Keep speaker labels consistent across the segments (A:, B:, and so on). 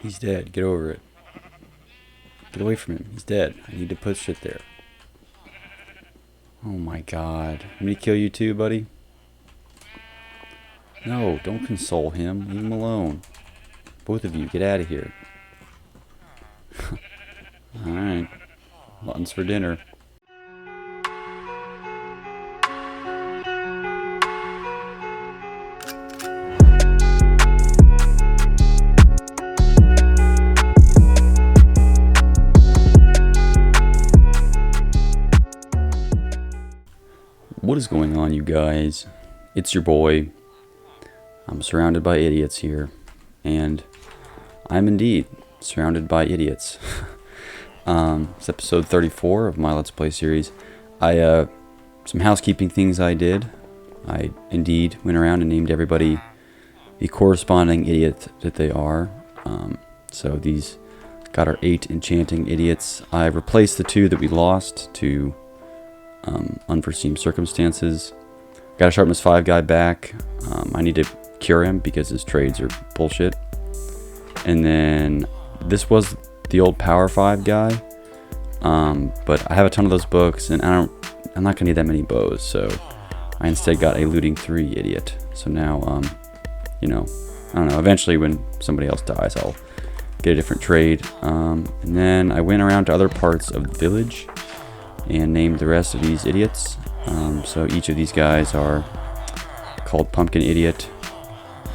A: He's dead. Get over it. Get away from him. He's dead. I need to put shit there. Oh my god. Want me to kill you too, buddy? No, don't console him. Leave him alone. Both of you, get out of here. Alright. Muttons for dinner. What is going on, you guys? It's your boy. I'm surrounded by idiots here, and I'm indeed surrounded by idiots. It's episode 34 of my Let's Play series. Some housekeeping things I did. I indeed went around and named everybody the corresponding idiot that they are. So these got our 8 enchanting idiots. I replaced the 2 that we lost to unforeseen circumstances. Got a sharpness 5 guy back. I need to cure him because his trades are bullshit. And then this was the old power 5 guy. But I have a ton of those books, and I'm not gonna need that many bows, so I instead got a looting 3 idiot. So now, I don't know. Eventually, when somebody else dies, I'll get a different trade. And then I went around to other parts of the village and named the rest of these idiots. So each of these guys are called Pumpkin Idiot.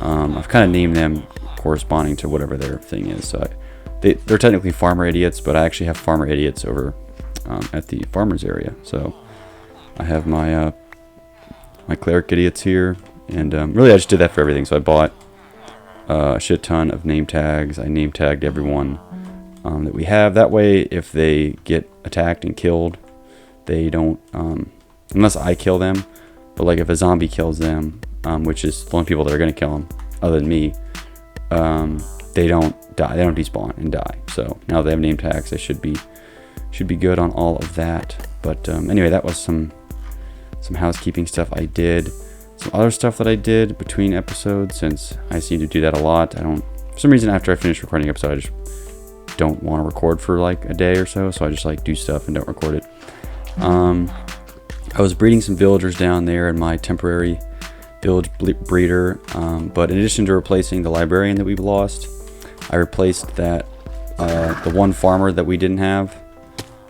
A: I've kind of named them corresponding to whatever their thing is. So they're technically farmer idiots, but I actually have farmer idiots over at the farmers area. So I have my my cleric idiots here, and really I just did that for everything. So I bought a shit ton of name tags. I name tagged everyone that we have. That way, if they get attacked and killed, they don't, unless I kill them, but like if a zombie kills them, which is the only people that are going to kill them, other than me, they don't die, they don't despawn and die. So now they have name tags, they should be good on all of that. But anyway, that was some housekeeping stuff I did. Some other stuff that I did between episodes, since I seem to do that a lot. For some reason, after I finish recording an episode, I just don't want to record for like a day or so, so I just like do stuff and don't record it. I was breeding some villagers down there in my temporary village breeder, but in addition to replacing the librarian that we've lost, I replaced that the one farmer that we didn't have.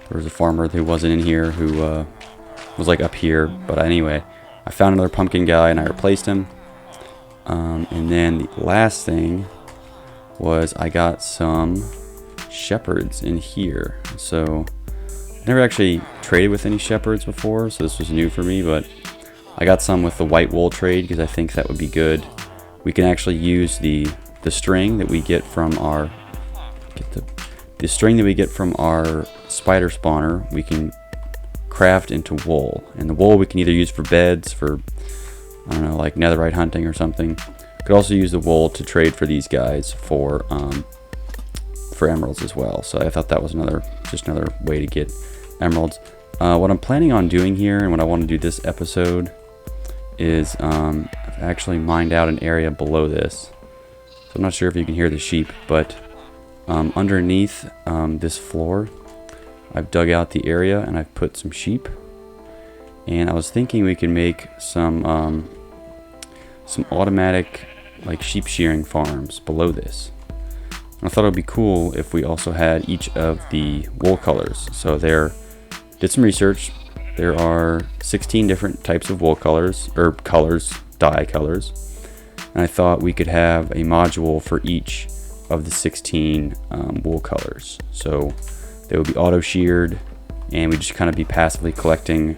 A: There was a farmer who wasn't in here who was like up here, but anyway, I found another pumpkin guy and I replaced him. And then the last thing was I got some shepherds in here. So I never actually traded with any shepherds before, so this was new for me, but I got some with the white wool trade because I think that would be good. We can actually use the string that we get from our the string that we get from our spider spawner. We can craft into wool, and the wool we can either use for beds, for I don't know, like netherite hunting or something. Could also use the wool to trade for these guys for emeralds as well. So I thought that was just another way to get emeralds. What I'm planning on doing here, and what I want to do this episode, is I've actually mined out an area below this. So I'm not sure if you can hear the sheep, but underneath this floor, I've dug out the area and I've put some sheep. And I was thinking we could make some automatic like sheep shearing farms below this. I thought it would be cool if we also had each of the wool colors. So did some research. There are 16 different types of wool colors, or dye colors. And I thought we could have a module for each of the 16 wool colors. So they would be auto sheared, and we'd just kind of be passively collecting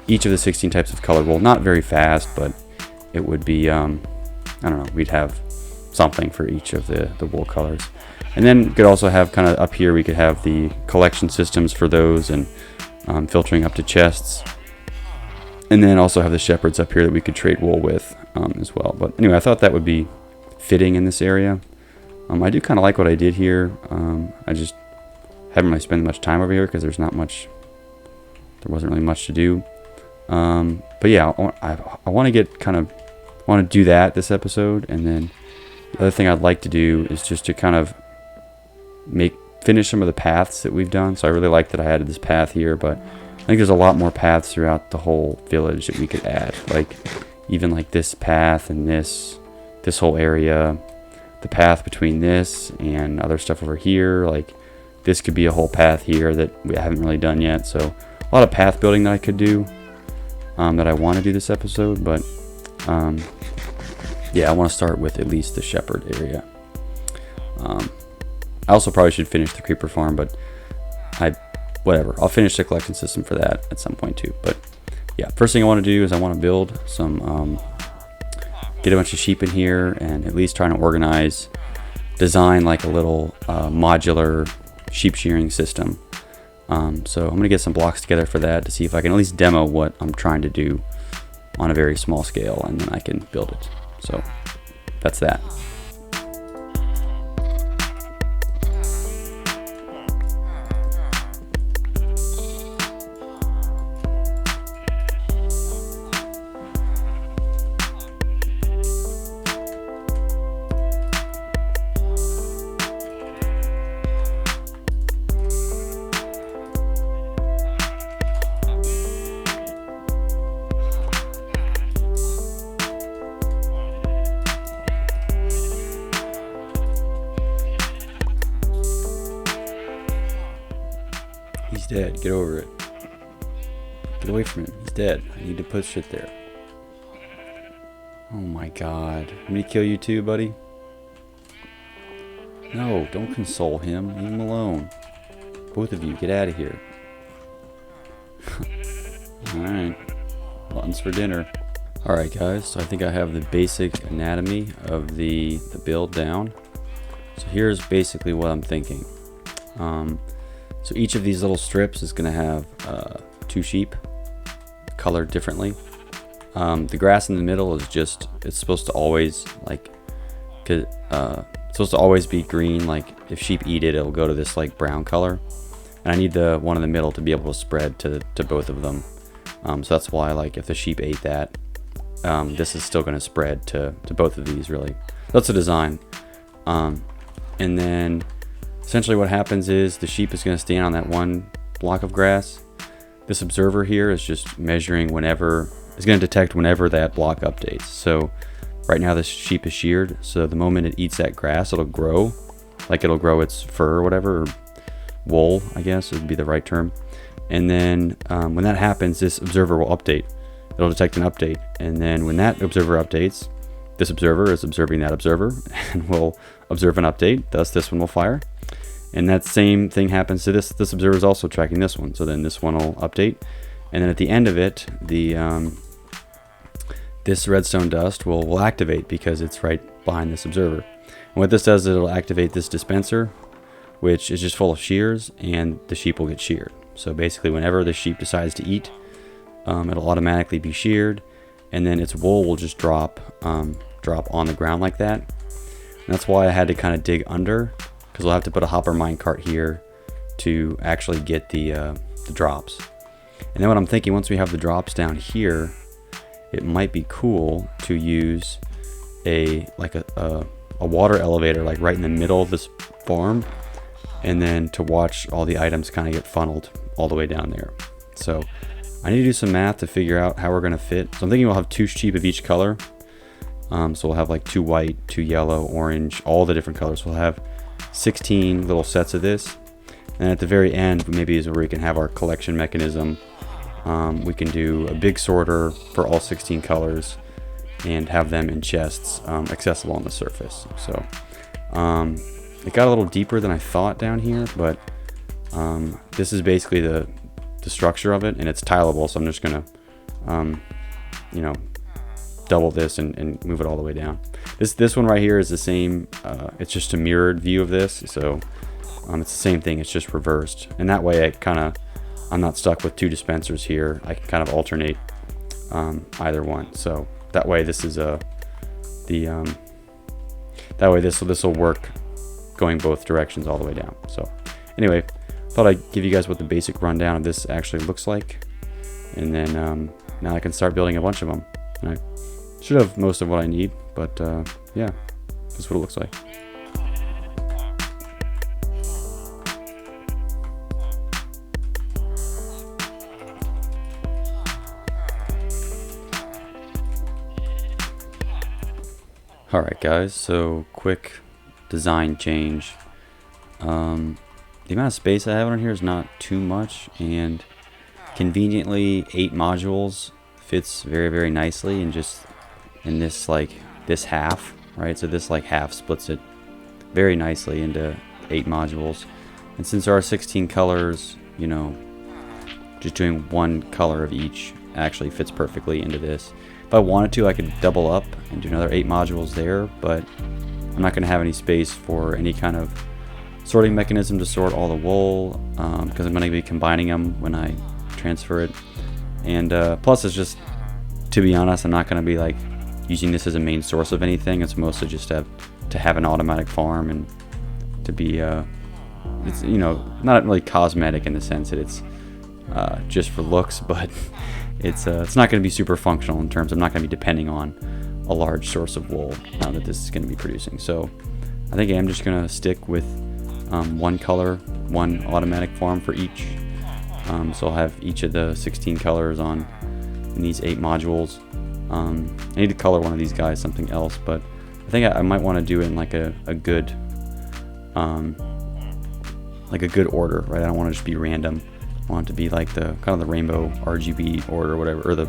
A: each of the 16 types of colored wool. Not very fast, but it would be, I don't know, we'd have something for each of the wool colors. And then we could also have kind of up here, we could have the collection systems for those, and filtering up to chests. And then also have the shepherds up here that we could trade wool with as well. But anyway, I thought that would be fitting in this area. I do kind of like what I did here. I just haven't really spent much time over here because there wasn't really much to do. But yeah, I want to do that this episode, and then the other thing I'd like to do is just to kind of finish some of the paths that we've done. So I really like that I added this path here, but I think there's a lot more paths throughout the whole village that we could add. Like even like this path and this whole area, the path between this and other stuff over here. Like this could be a whole path here that we haven't really done yet. So a lot of path building that I could do, that I want to do this episode. But yeah, I want to start with at least the shepherd area. I also probably should finish the creeper farm, but whatever. I'll finish the collection system for that at some point too. But yeah, first thing I want to do is I want to build some, get a bunch of sheep in here and at least trying to design like a little modular sheep shearing system. So I'm going to get some blocks together for that to see if I can at least demo what I'm trying to do on a very small scale, and then I can build it. So that's that. He's dead. Get over it. Get away from him. He's dead. I need to put shit there. Oh my god. I'm gonna kill you too, buddy? No, don't console him. Leave him alone. Both of you, get out of here. Alright. Buttons for dinner. Alright guys, so I think I have the basic anatomy of the build down. So here's basically what I'm thinking. So each of these little strips is going to have 2 sheep colored differently. The grass in the middle is just, it's supposed to always it's supposed to always be green. Like if sheep eat it, it'll go to this like brown color. And I need the one in the middle to be able to spread to both of them. So that's why, like, if the sheep ate that, this is still going to spread to both of these, really. That's the design. And then essentially what happens is the sheep is going to stand on that one block of grass. This observer here is just measuring whenever, is going to detect whenever that block updates. So right now this sheep is sheared, so the moment it eats that grass, it'll grow. Like it'll grow its fur or whatever, or wool, I guess would be the right term. And then when that happens, this observer will update. It'll detect an update. And then when that observer updates, this observer is observing that observer and will observe an update. Thus this one will fire. And that same thing happens to this. This observer is also tracking this one. So then this one will update. And then at the end of it, this redstone dust will activate because it's right behind this observer. And what this does is it'll activate this dispenser, which is just full of shears, and the sheep will get sheared. So basically whenever the sheep decides to eat, it'll automatically be sheared, and then its wool will just drop on the ground like that. And that's why I had to kind of dig under, because we'll have to put a hopper minecart here to actually get the drops. And then what I'm thinking, once we have the drops down here, it might be cool to use a water elevator like right in the middle of this farm, and then to watch all the items kind of get funneled all the way down there. So I need to do some math to figure out how we're going to fit. So I'm thinking we'll have 2 sheep of each color. So we'll have like 2 white, 2 yellow, orange, all the different colors. We'll have 16 little sets of this. And at the very end, maybe is where we can have our collection mechanism. We can do a big sorter for all 16 colors and have them in chests accessible on the surface. So it got a little deeper than I thought down here, but this is basically the structure of it, and it's tileable, so I'm just gonna double this and move it all the way down. This one right here is the same. It's just a mirrored view of this, so it's the same thing, it's just reversed, and that way I'm not stuck with 2 dispensers here. I can kind of alternate either one. So that way this is this will work going both directions all the way down. So anyway, thought I'd give you guys what the basic rundown of this actually looks like, and then now I can start building a bunch of them. And I should have most of what I need, but yeah, this is what it looks like. Alright guys, so quick design change. The amount of space I have on here is not too much, and conveniently 8 modules fits very nicely in just in this this half, right? So this half splits it very nicely into 8 modules. And since there are 16 colors, you know, just doing one color of each actually fits perfectly into this. If I wanted to, I could double up and do another 8 modules there, but I'm not going to have any space for any kind of sorting mechanism to sort all the wool, because I'm going to be combining them when I transfer it. And plus, it's just, to be honest, I'm not going to be like using this as a main source of anything. It's mostly just to have an automatic farm and to be, it's, you know, not really cosmetic in the sense that it's just for looks, but it's not going to be super functional in terms of I'm not going to be depending on a large source of wool now that this is going to be producing. So I think I'm just going to stick with one color, one automatic farm for each. So I'll have each of the 16 colors on in these 8 modules. I need to color one of these guys something else, but I think I might want to do it in like a good order, right? I don't want to just be random. I want it to be like the kind of the rainbow RGB order or whatever, or the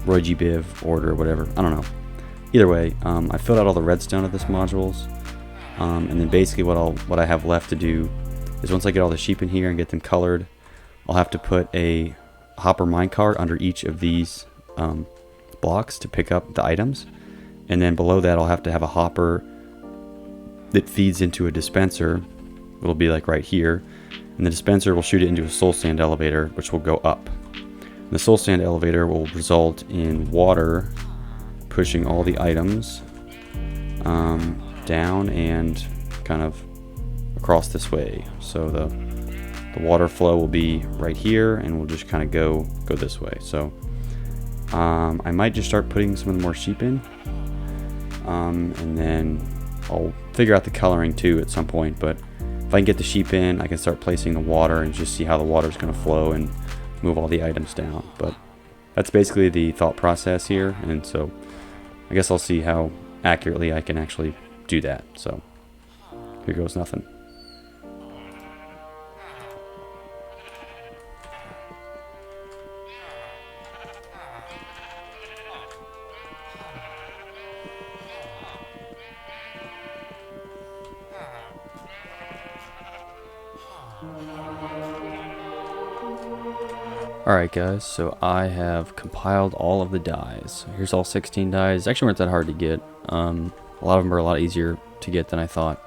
A: Roy G. Biv order or whatever. I don't know. Either way, I filled out all the redstone of this modules, and then basically what I have left to do is once I get all the sheep in here and get them colored, I'll have to put a hopper minecart under each of these blocks to pick up the items, and then below that I'll have to have a hopper that feeds into a dispenser. It'll be like right here, and the dispenser will shoot it into a soul sand elevator, which will go up. And the soul sand elevator will result in water pushing all the items down and kind of across this way. So the water flow will be right here, and we'll just kind of go this way. So I might just start putting some of the more sheep in, and then I'll figure out the coloring too at some point. But if I can get the sheep in, I can start placing the water and just see how the water is going to flow and move all the items down. But that's basically the thought process here, and so I guess I'll see how accurately I can actually do that. So here goes nothing. Alright guys, so I have compiled all of the dyes. Here's all 16 dyes. Actually weren't that hard to get. A lot of them are a lot easier to get than I thought.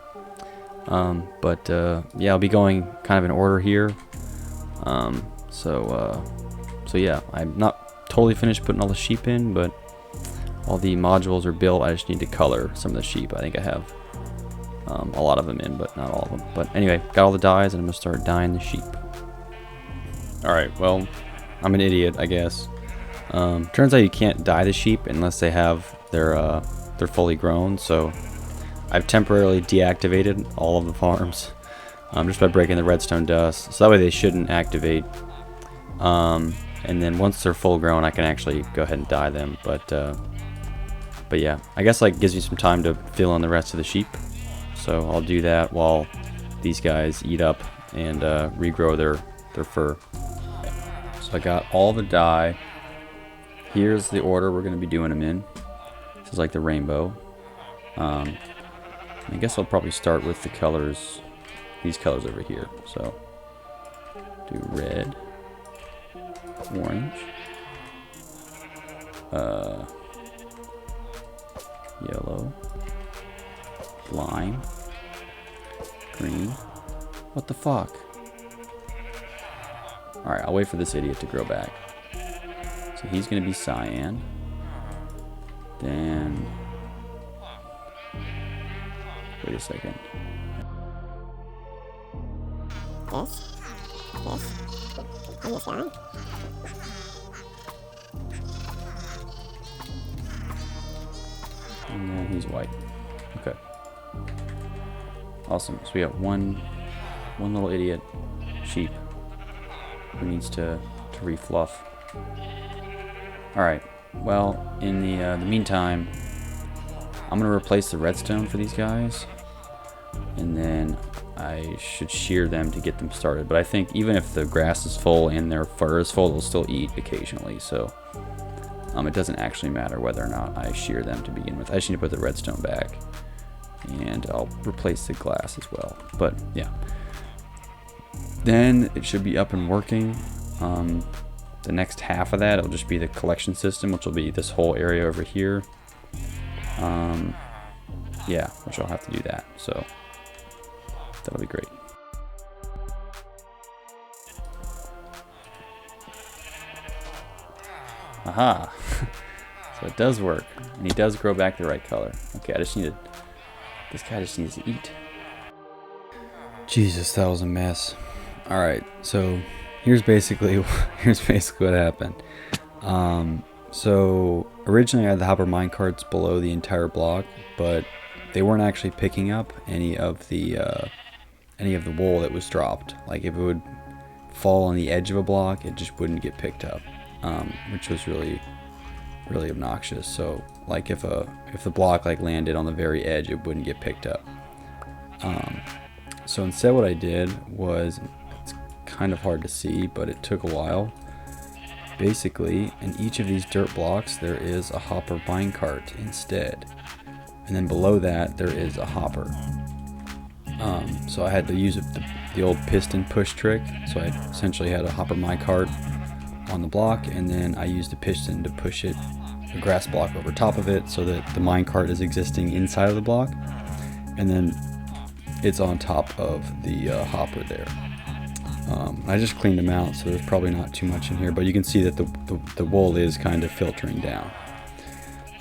A: Yeah, I'll be going kind of in order here. So yeah, I'm not totally finished putting all the sheep in, but all the modules are built. I just need to color some of the sheep. I think I have a lot of them in, but not all of them. But anyway, got all the dyes, and I'm going to start dyeing the sheep. Alright, well, I'm an idiot, I guess. Turns out you can't dye the sheep unless they have they're fully grown, so I've temporarily deactivated all of the farms just by breaking the redstone dust, so that way they shouldn't activate. And then once they're full grown, I can actually go ahead and dye them. But yeah, I guess like gives me some time to fill in the rest of the sheep, so I'll do that while these guys eat up and regrow their fur. So I got all the dye. Here's the order we're going to be doing them in. This is like the rainbow. I guess I'll probably start with the colors, these colors over here. So do red, orange, yellow, lime, green. What the fuck? Alright, I'll wait for this idiot to grow back. So he's going to be cyan. Then... wait a second.
B: This, and this guy.
A: And then he's white. Okay. Awesome. So we got one little idiot sheep who needs to refluff. Alright, well, in the meantime, I'm gonna replace the redstone for these guys, and then I should shear them to get them started. But I think even if the grass is full and their fur is full, they'll still eat occasionally. So it doesn't actually matter whether or not I shear them to begin with. I just need to put the redstone back, and I'll replace the glass as well. But yeah, then it should be up and working. The next half of that, it'll just be the collection system, which will be this whole area over here. Yeah, which I'll have to do that. So that'll be great. Aha! So it does work, and he does grow back the right color. Okay, this guy just needs to eat. Jesus, that was a mess. All right, so here's basically what happened. So originally I had the hopper minecarts below the entire block, but they weren't actually picking up any of the wool that was dropped. Like if it would fall on the edge of a block, it just wouldn't get picked up, which was really obnoxious. So like if the block like landed on the very edge, it wouldn't get picked up. So instead what I did was, it's kind of hard to see, but it took a while. Basically, in each of these dirt blocks, there is a hopper minecart instead. And then below that, there is a hopper. So I had to use the old piston push trick. So I essentially had a hopper minecart on the block, and then I used the piston to push it, the grass block over top of it, so that the minecart is existing inside of the block. And then it's on top of the hopper there. I just cleaned them out, so there's probably not too much in here, but you can see that the wool is kind of filtering down.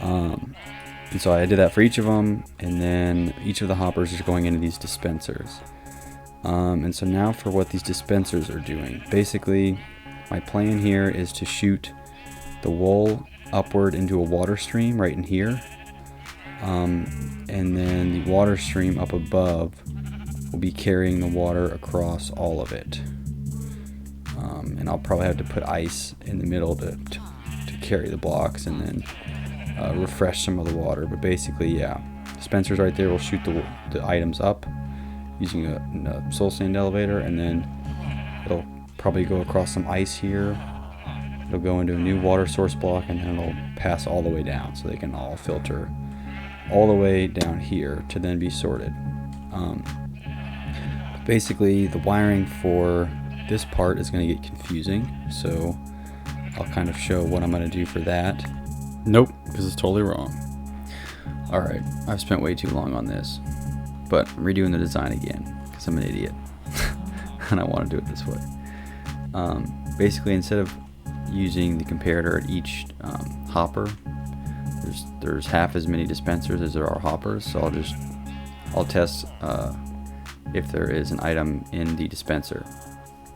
A: And so I did that for each of them, and then each of the hoppers is going into these dispensers. And so now for what these dispensers are doing. Basically, my plan here is to shoot the wool upward into a water stream right in here. And then the water stream up above will be carrying the water across all of it. And I'll probably have to put ice in the middle to carry the blocks, and then refresh some of the water. But basically, yeah, dispensers right there will shoot the items up using a soul sand elevator, and then it'll probably go across some ice here. It'll go into a new water source block, and then it'll pass all the way down, so they can all filter all the way down here to then be sorted. Basically, the wiring for this part is going to get confusing, so I'll kind of show what I'm going to do for that. Nope, because it's totally wrong. Alright, I've spent way too long on this, but I'm redoing the design again, because I'm an idiot, and I want to do it this way. Basically, instead of using the comparator at each hopper, there's half as many dispensers as there are hoppers, so I'll test if there is an item in the dispenser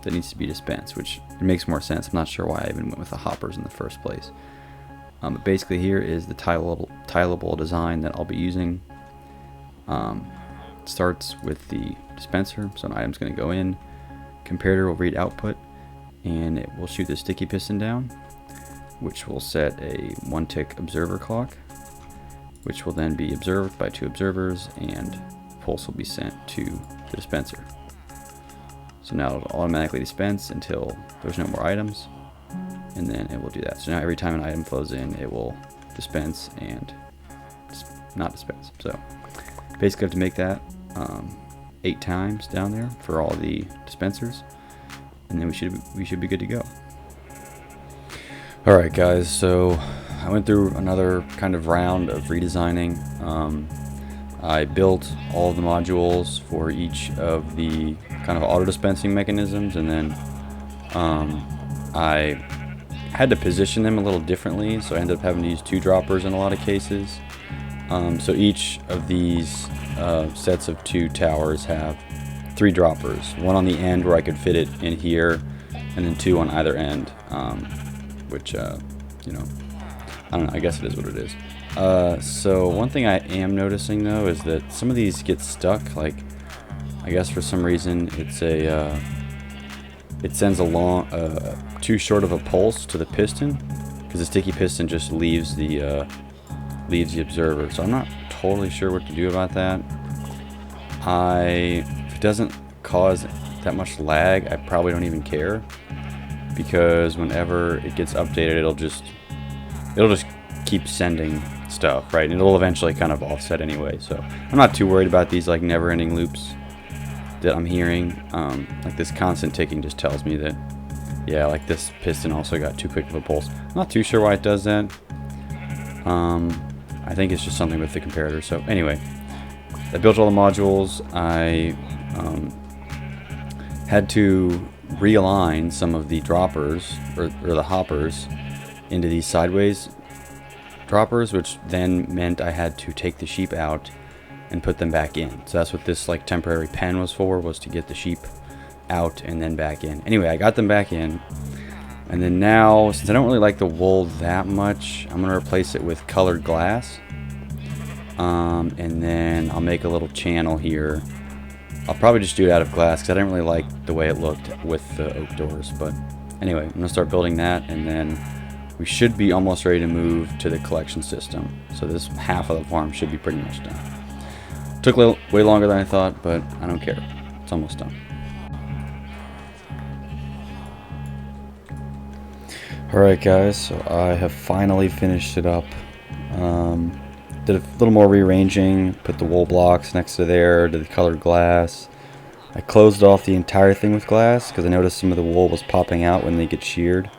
A: that needs to be dispensed, which it makes more sense. I'm not sure why I even went with the hoppers in the first place. But basically here is the tileable design that I'll be using. It starts with the dispenser, so an item's going to go in, comparator will read output, and it will shoot the sticky piston down, which will set a 1-tick observer clock, which will then be observed by 2 observers, and the pulse will be sent to the dispenser. So now it'll automatically dispense until there's no more items, and then it will do that. So now every time an item flows in, it will dispense and not dispense. So basically I have to make that 8 times down there for all the dispensers, and then we should be good to go. Alright guys, so I went through another kind of round of redesigning. I built all of the modules for each of the kind of auto dispensing mechanisms, and then I had to position them a little differently, so I ended up having to use 2 droppers in a lot of cases. So each of these sets of 2 towers have 3 droppers, one on the end where I could fit it in here, and then 2 on either end, which you know, I don't know, I guess it is what it is. So one thing I am noticing though is that some of these get stuck. Like, I guess for some reason it's it sends too short of a pulse to the piston, because the sticky piston just leaves the observer. So I'm not totally sure what to do about that. If it doesn't cause that much lag, I probably don't even care, because whenever it gets updated, it'll just keep sending stuff, right? And it'll eventually kind of offset anyway. So I'm not too worried about these like never-ending loops that I'm hearing. Like this constant ticking just tells me that, yeah, like this piston also got too quick of a pulse. I'm not too sure why it does that. I think it's just something with the comparator. So anyway, I built all the modules. I had to realign some of the droppers or the hoppers into these sideways droppers, which then meant I had to take the sheep out and put them back in. So that's what this like temporary pen was for, was to get the sheep out and then back in. Anyway, I got them back in, and then now, since I don't really like the wool that much, I'm gonna replace it with colored glass, and then I'll make a little channel here. I'll probably just do it out of glass because I didn't really like the way it looked with the oak doors. But anyway, I'm gonna start building that, and then we should be almost ready to move to the collection system. So this half of the farm should be pretty much done. Took way longer than I thought, but I don't care. It's almost done. Alright guys, so I have finally finished it up. Did a little more rearranging, put the wool blocks next to there, did the colored glass. I closed off the entire thing with glass because I noticed some of the wool was popping out when they get sheared.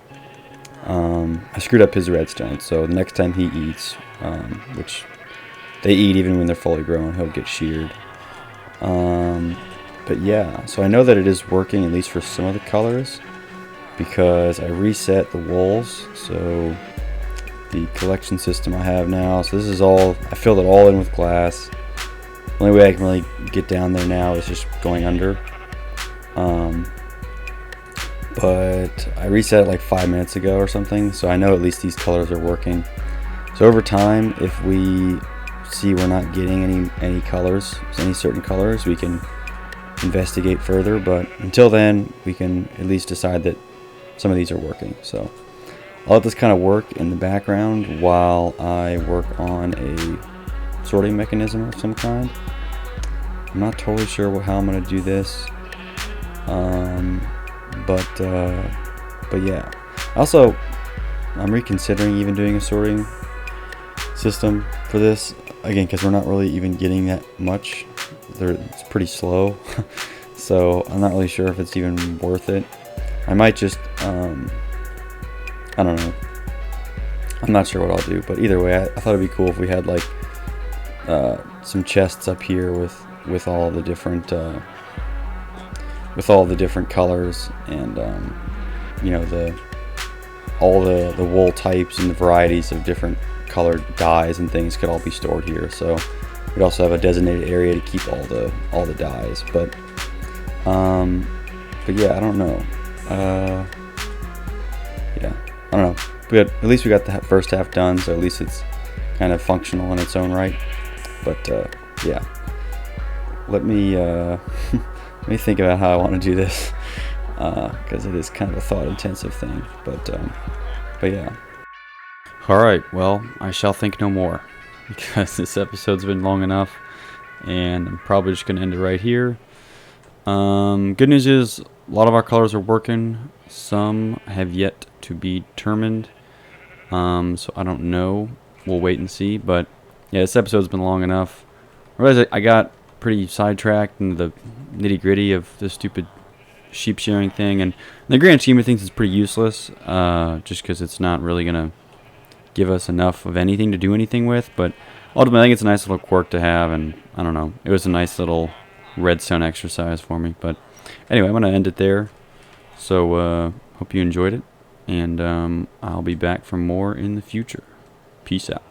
A: I screwed up his redstone, so the next time he eats, which they eat even when they're fully grown, he'll get sheared. But yeah, so I know that it is working, at least for some of the colors, because I reset the wools. So the collection system I have now, so this is all, I filled it all in with glass. The only way I can really get down there now is just going under. But I reset it like 5 minutes ago or something, so I know at least these colors are working. So over time, if we see we're not getting any colors, any certain colors, we can investigate further. But until then, we can at least decide that some of these are working. So I'll let this kind of work in the background while I work on a sorting mechanism of some kind. I'm not totally sure how I'm going to do this, but yeah. Also, I'm reconsidering even doing a sorting system for this, again, because we're not really even getting that much. It's pretty slow. So I'm not really sure if it's even worth it. I might just I don't know, I'm not sure what I'll do, but either way, I thought it'd be cool if we had like some chests up here with all the different colors, and you know, all the wool types and the varieties of different colored dyes and things could all be stored here. So we'd also have a designated area to keep all the dyes. But yeah, I don't know. Yeah, I don't know. But at least we got the first half done, so at least it's kind of functional in its own right. But yeah, let me let me think about how I want to do this, because it is kind of a thought-intensive thing. But yeah. All right. Well, I shall think no more, because this episode's been long enough, and I'm probably just gonna end it right here. Good news is a lot of our colors are working. Some have yet to be determined. So I don't know. We'll wait and see. But yeah, this episode's been long enough. I realized I got pretty sidetracked into the nitty gritty of this stupid sheep shearing thing, and in the grand scheme of things, it's pretty useless. Just because it's not really gonna give us enough of anything to do anything with. But ultimately, I think it's a nice little quirk to have, and I don't know. It was a nice little redstone exercise for me. But anyway, I'm gonna end it there. So hope you enjoyed it, and I'll be back for more in the future. Peace out.